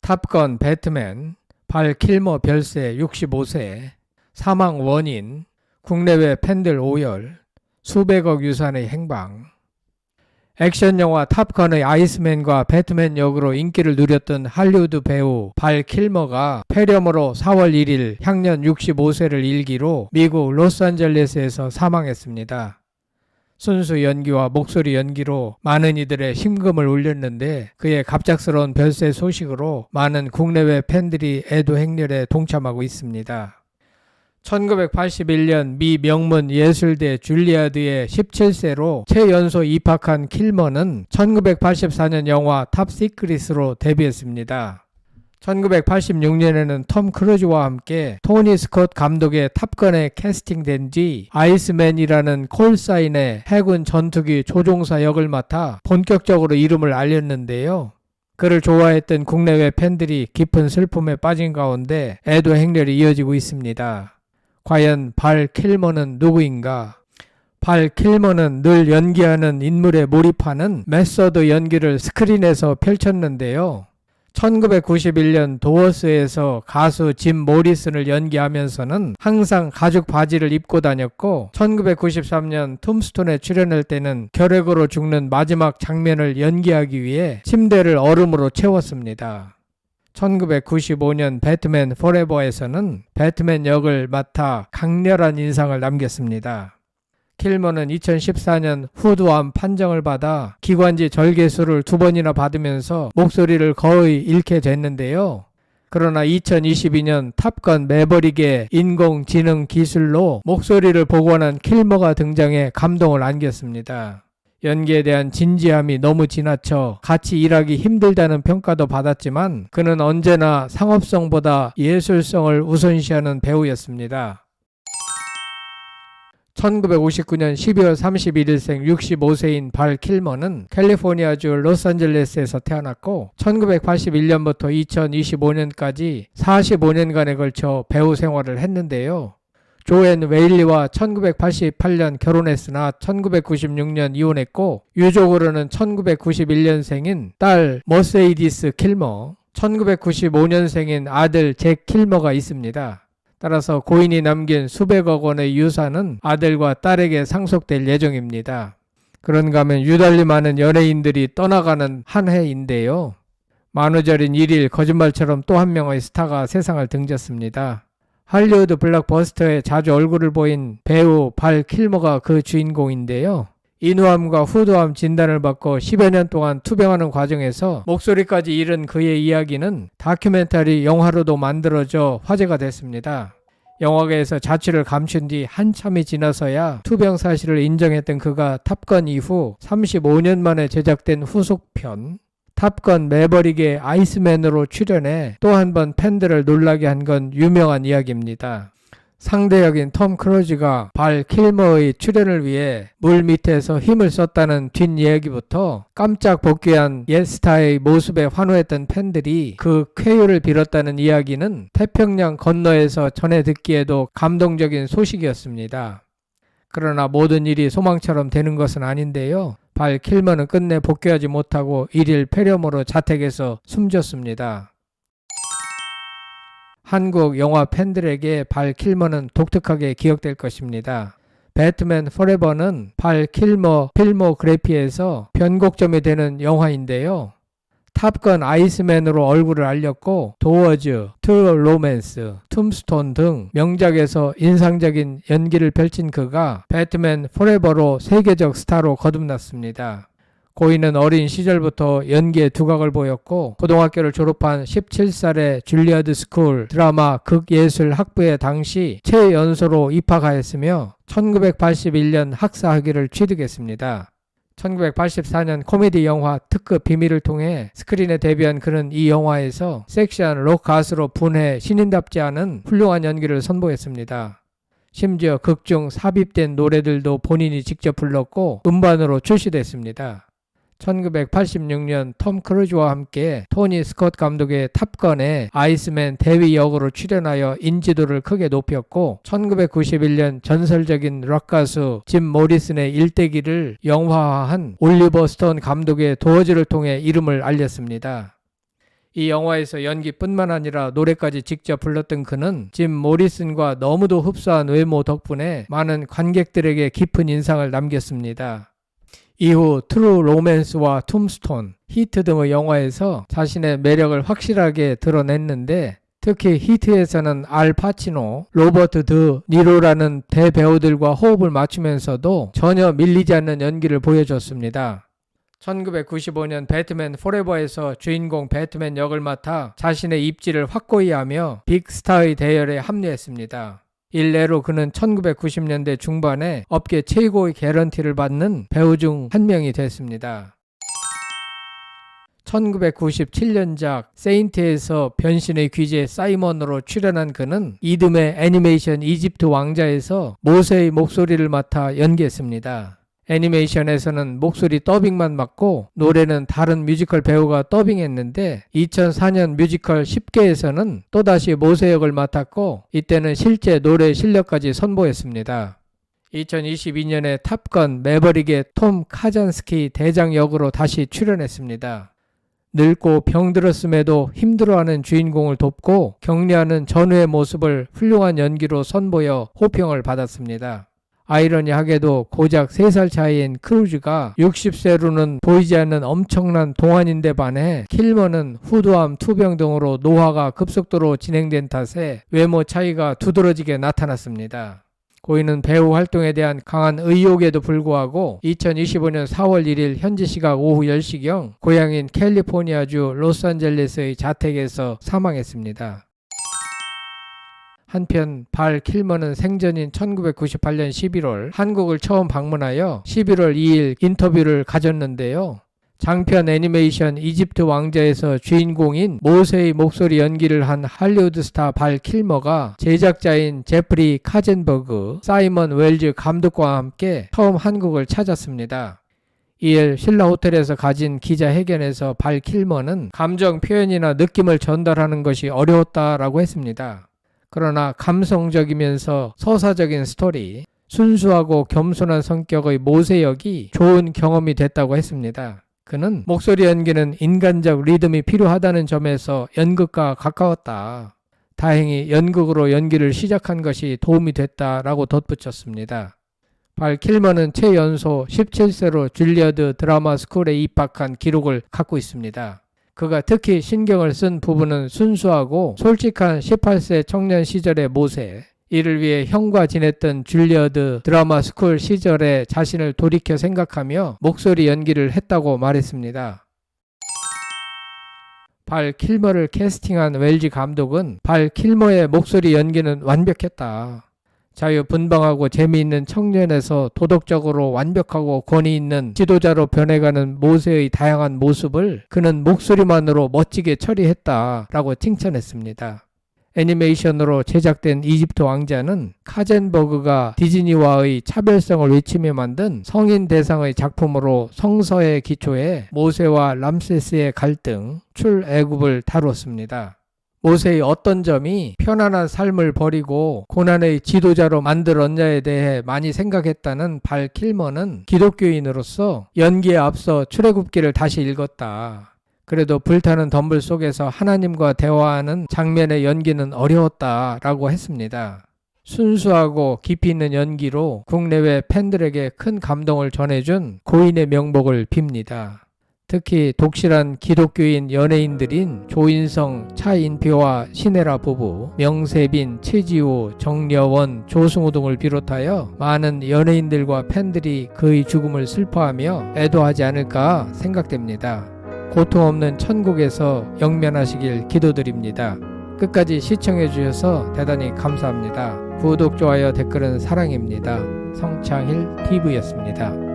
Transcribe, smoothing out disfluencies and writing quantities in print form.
탑건 배트맨, 발 킬머 별세 65세, 사망 원인, 국내외 팬들 오열, 수백억 유산의 행방. 액션영화 탑건의 아이스맨과 배트맨 역으로 인기를 누렸던 할리우드 배우 발 킬머가 폐렴으로 4월 1일 향년 65세를 일기로 미국 로스앤젤레스에서 사망했습니다. 순수 연기와 목소리 연기로 많은 이들의 심금을 울렸는데 그의 갑작스러운 별세 소식으로 많은 국내외 팬들이 애도 행렬에 동참하고 있습니다. 1981년 미 명문 예술대 줄리아드에 17세로 최연소 입학한 킬머는 1984년 영화 탑 시크릿으로 데뷔했습니다. 1986년에는 톰 크루즈와 함께 토니 스콧 감독의 탑건에 캐스팅된 뒤 아이스맨이라는 콜사인의 해군 전투기 조종사 역을 맡아 본격적으로 이름을 알렸는데요. 그를 좋아했던 국내외 팬들이 깊은 슬픔에 빠진 가운데 애도 행렬이 이어지고 있습니다. 과연 발 킬머는 누구인가? 발 킬머는 늘 연기하는 인물에 몰입하는 메서드 연기를 스크린에서 펼쳤는데요. 1991년 도어스에서 가수 짐 모리슨을 연기하면서는 항상 가죽 바지를 입고 다녔고 1993년 톰스톤에 출연할 때는 결핵으로 죽는 마지막 장면을 연기하기 위해 침대를 얼음으로 채웠습니다. 1995년 배트맨 포레버에서는 배트맨 역을 맡아 강렬한 인상을 남겼습니다. 킬머는 2014년 후두암 판정을 받아 기관지 절개술을 2번이나 받으면서 목소리를 거의 잃게 됐는데요. 그러나 2022년 탑건 매버릭의 인공지능 기술로 목소리를 복원한 킬머가 등장해 감동을 안겼습니다. 연기에 대한 진지함이 너무 지나쳐 같이 일하기 힘들다는 평가도 받았지만 그는 언제나 상업성보다 예술성을 우선시하는 배우였습니다. 1959년 12월 31일생 65세인 발 킬머는 캘리포니아주 로스앤젤레스에서 태어났고 1981년부터 2025년까지 45년간에 걸쳐 배우 생활을 했는데요. 조앤 웨일리와 1988년 결혼했으나 1996년 이혼했고 유족으로는 1991년생인 딸 머세이디스 킬머, 1995년생인 아들 잭 킬머가 있습니다. 따라서 고인이 남긴 수백억 원의 유산은 아들과 딸에게 상속될 예정입니다. 그런가 하면 유달리 많은 연예인들이 떠나가는 한 해인데요. 만우절인 1일 거짓말처럼 또 한 명의 스타가 세상을 등졌습니다. 할리우드 블록버스터에 자주 얼굴을 보인 배우 발 킬머가 그 주인공인데요. 인후암과 후두암 진단을 받고 10여 년 동안 투병하는 과정에서 목소리까지 잃은 그의 이야기는 다큐멘터리 영화로도 만들어져 화제가 됐습니다. 영화계에서 자취를 감춘 뒤 한참이 지나서야 투병 사실을 인정했던 그가 탑건 이후 35년 만에 제작된 후속편 탑건 매버릭의 아이스맨으로 출연해 또 한 번 팬들을 놀라게 한 건 유명한 이야기입니다. 상대역인 톰 크루즈가 발 킬머의 출연을 위해 물 밑에서 힘을 썼다는 뒷이야기부터 깜짝 복귀한 옛 스타의 모습에 환호했던 팬들이 그 쾌유를 빌었다는 이야기는 태평양 건너에서 전해 듣기에도 감동적인 소식이었습니다. 그러나 모든 일이 소망처럼 되는 것은 아닌데요. 발 킬머는 끝내 복귀하지 못하고 1일 폐렴으로 자택에서 숨졌습니다. 한국 영화 팬들에게 발 킬머는 독특하게 기억될 것입니다. 배트맨 포레버는 발 킬머 필모그래피에서 변곡점이 되는 영화인데요. 탑건 아이스맨으로 얼굴을 알렸고 도어즈, 트루 로맨스, 툼스톤 등 명작에서 인상적인 연기를 펼친 그가 배트맨 포레버로 세계적 스타로 거듭났습니다. 고인은 어린 시절부터 연기에 두각을 보였고 고등학교를 졸업한 17살의 줄리아드 스쿨 드라마 극예술 학부에 당시 최연소로 입학하였으며 1981년 학사 학위를 취득했습니다. 1984년 코미디 영화 특급 비밀을 통해 스크린에 데뷔한 그는 이 영화에서 섹시한 록 가수로 분해 신인답지 않은 훌륭한 연기를 선보였습니다. 심지어 극중 삽입된 노래들도 본인이 직접 불렀고 음반으로 출시됐습니다. 1986년 톰 크루즈와 함께 토니 스콧 감독의 탑건에 아이스맨 대위 역으로 출연하여 인지도를 크게 높였고 1991년 전설적인 록 가수 짐 모리슨의 일대기를 영화화한 올리버 스톤 감독의 도어즈를 통해 이름을 알렸습니다. 이 영화에서 연기뿐만 아니라 노래까지 직접 불렀던 그는 짐 모리슨과 너무도 흡사한 외모 덕분에 많은 관객들에게 깊은 인상을 남겼습니다. 이후 트루 로맨스와 툼스톤, 히트 등의 영화에서 자신의 매력을 확실하게 드러냈는데 특히 히트에서는 알 파치노, 로버트 드 니로라는 대배우들과 호흡을 맞추면서도 전혀 밀리지 않는 연기를 보여줬습니다. 1995년 배트맨 포레버에서 주인공 배트맨 역을 맡아 자신의 입지를 확고히 하며 빅스타의 대열에 합류했습니다. 일례로 그는 1990년대 중반에 업계 최고의 개런티를 받는 배우 중 한 명이 됐습니다. 1997년작 세인트에서 변신의 귀재 사이먼으로 출연한 그는 이듬해 애니메이션 이집트 왕자에서 모세의 목소리를 맡아 연기했습니다. 애니메이션에서는 목소리 더빙만 맡고 노래는 다른 뮤지컬 배우가 더빙했는데 2004년 뮤지컬 10개에서는 또다시 모세 역을 맡았고 이때는 실제 노래 실력까지 선보였습니다. 2022년에 탑건 매버릭의 톰 카잔스키 대장 역으로 다시 출연했습니다. 늙고 병들었음에도 힘들어하는 주인공을 돕고 격려하는 전우의 모습을 훌륭한 연기로 선보여 호평을 받았습니다. 아이러니하게도 고작 3살 차이인 크루즈가 60세로는 보이지 않는 엄청난 동안인데 반해 킬머는 후두암, 투병 등으로 노화가 급속도로 진행된 탓에 외모 차이가 두드러지게 나타났습니다. 고인은 배우 활동에 대한 강한 의욕에도 불구하고 2025년 4월 1일 현지 시각 오후 10시경 고향인 캘리포니아주 로스앤젤레스의 자택에서 사망했습니다. 한편 발 킬머는 생전인 1998년 11월 한국을 처음 방문하여 11월 2일 인터뷰를 가졌는데요. 장편 애니메이션 이집트 왕자에서 주인공인 모세의 목소리 연기를 한 할리우드 스타 발 킬머가 제작자인 제프리 카젠버그, 사이먼 웰즈 감독과 함께 처음 한국을 찾았습니다. 이에 신라 호텔에서 가진 기자회견에서 발 킬머는 감정 표현이나 느낌을 전달하는 것이 어려웠다라고 했습니다. 그러나 감성적이면서 서사적인 스토리, 순수하고 겸손한 성격의 모세 역이 좋은 경험이 됐다고 했습니다. 그는 목소리 연기는 인간적 리듬이 필요하다는 점에서 연극과 가까웠다. 다행히 연극으로 연기를 시작한 것이 도움이 됐다라고 덧붙였습니다. 발 킬머는 최연소 17세로 줄리어드 드라마 스쿨에 입학한 기록을 갖고 있습니다. 그가 특히 신경을 쓴 부분은 순수하고 솔직한 18세 청년 시절의 모세, 이를 위해 형과 지냈던 줄리어드 드라마 스쿨 시절에 자신을 돌이켜 생각하며 목소리 연기를 했다고 말했습니다. 발 킬머를 캐스팅한 웰지 감독은 발 킬머의 목소리 연기는 완벽했다. 자유분방하고 재미있는 청년에서 도덕적으로 완벽하고 권위 있는 지도자로 변해가는 모세의 다양한 모습을 그는 목소리만으로 멋지게 처리했다라고 칭찬했습니다. 애니메이션으로 제작된 이집트 왕자는 카젠버그가 디즈니와의 차별성을 외치며 만든 성인 대상의 작품으로 성서의 기초에 모세와 람세스의 갈등, 출애굽을 다루었습니다. 모세의 어떤 점이 편안한 삶을 버리고 고난의 지도자로 만들었냐에 대해 많이 생각했다는 발 킬머는 기독교인으로서 연기에 앞서 출애굽기를 다시 읽었다. 그래도 불타는 덤불 속에서 하나님과 대화하는 장면의 연기는 어려웠다라고 했습니다. 순수하고 깊이 있는 연기로 국내외 팬들에게 큰 감동을 전해준 고인의 명복을 빕니다. 특히 독실한 기독교인 연예인들인 조인성, 차인표와 신혜라 부부, 명세빈, 최지호, 정려원, 조승우 등을 비롯하여 많은 연예인들과 팬들이 그의 죽음을 슬퍼하며 애도하지 않을까 생각됩니다. 고통 없는 천국에서 영면하시길 기도드립니다. 끝까지 시청해 주셔서 대단히 감사합니다. 구독, 좋아요, 댓글은 사랑입니다. 성창일 TV였습니다.